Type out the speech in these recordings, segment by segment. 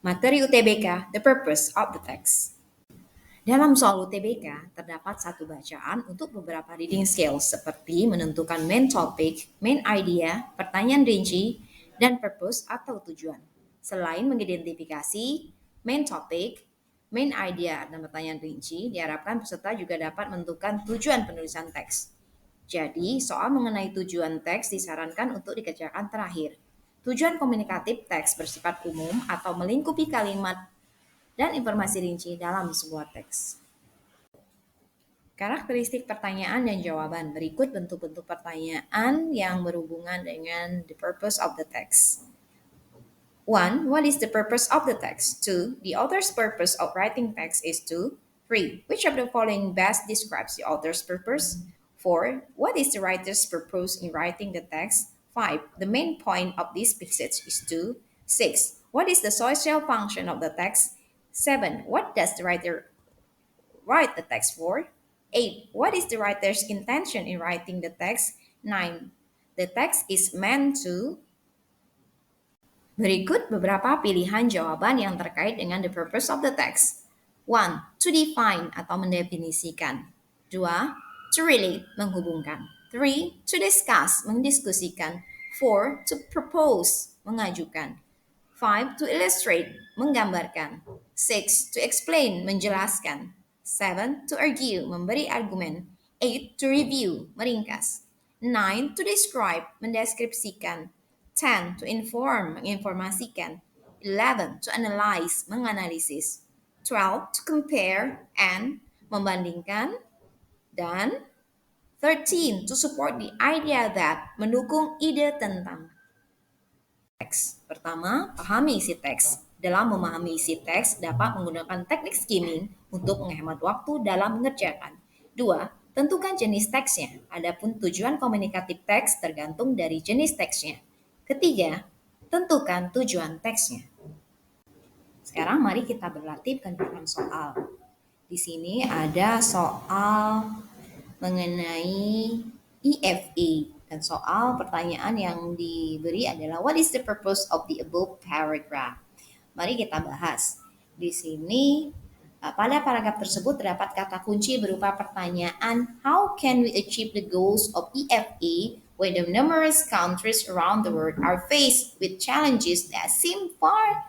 Materi UTBK, the purpose of the text. Dalam soal UTBK, terdapat satu bacaan untuk beberapa reading skills seperti menentukan main topic, main idea, pertanyaan rinci, dan purpose atau tujuan. Selain mengidentifikasi main topic, main idea, dan pertanyaan rinci, diharapkan peserta juga dapat menentukan tujuan penulisan teks. Jadi, soal mengenai tujuan teks disarankan untuk dikerjakan terakhir. Tujuan komunikatif teks bersifat umum atau melingkupi kalimat dan informasi rinci dalam sebuah teks. Karakteristik pertanyaan dan jawaban. Berikut bentuk-bentuk pertanyaan yang berhubungan dengan the purpose of the text. 1. What is the purpose of the text? 2. The author's purpose of writing text is to. 3. Which of the following best describes the author's purpose? 4. What is the writer's purpose in writing the text? 5. The main point of this passage is to. 6. What is the social function of the text? 7. What does the writer write the text for? 8. What is the writer's intention in writing the text? 9. The text is meant to. Berikut beberapa pilihan jawaban yang terkait dengan the purpose of the text. 1. To define atau mendefinisikan. 2. To relate, menghubungkan. 3. To discuss, mendiskusikan. 4. To propose, mengajukan. 5. To illustrate, menggambarkan. 6. To explain, menjelaskan. 7. To argue, memberi argumen. 8. To review, meringkas. 9. To describe, mendeskripsikan. 10. To inform, menginformasikan. 11. To analyze, menganalisis. 12. To compare and membandingkan. Dan 13. To support the idea that, mendukung ide tentang teks. Pertama, pahami isi teks. Dalam memahami isi teks, dapat menggunakan teknik skimming untuk menghemat waktu dalam mengerjakan. 2. Tentukan jenis teksnya. Adapun tujuan komunikatif teks tergantung dari jenis teksnya. Ketiga, tentukan tujuan teksnya. Sekarang mari kita berlatih penerapan soal. Di sini ada soal mengenai EFE dan soal pertanyaan yang diberi adalah what is the purpose of the above paragraph? Mari kita bahas. Di sini pada paragraf tersebut terdapat kata kunci berupa pertanyaan how can we achieve the goals of EFE when the numerous countries around the world are faced with challenges that seem far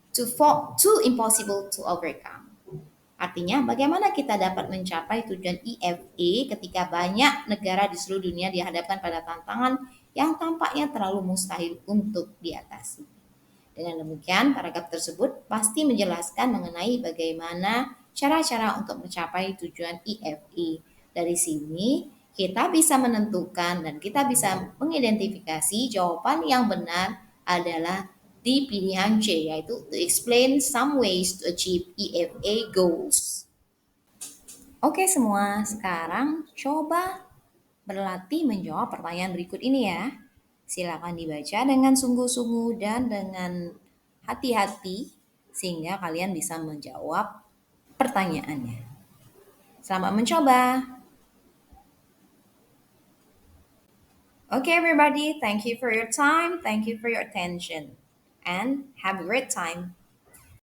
too impossible to overcome. Artinya, bagaimana kita dapat mencapai tujuan EFA ketika banyak negara di seluruh dunia dihadapkan pada tantangan yang tampaknya terlalu mustahil untuk diatasi. Dengan demikian, paragraf tersebut pasti menjelaskan mengenai bagaimana cara-cara untuk mencapai tujuan EFA. Dari sini, kita bisa menentukan dan kita bisa mengidentifikasi jawaban yang benar adalah di pilihan C, yaitu to explain some ways to achieve EFA goals. Oke semua, sekarang coba berlatih menjawab pertanyaan berikut ini ya. Silakan dibaca dengan sungguh-sungguh dan dengan hati-hati sehingga kalian bisa menjawab pertanyaannya. Selamat mencoba. Okay everybody, thank you for your time, thank you for your attention, and have a great time.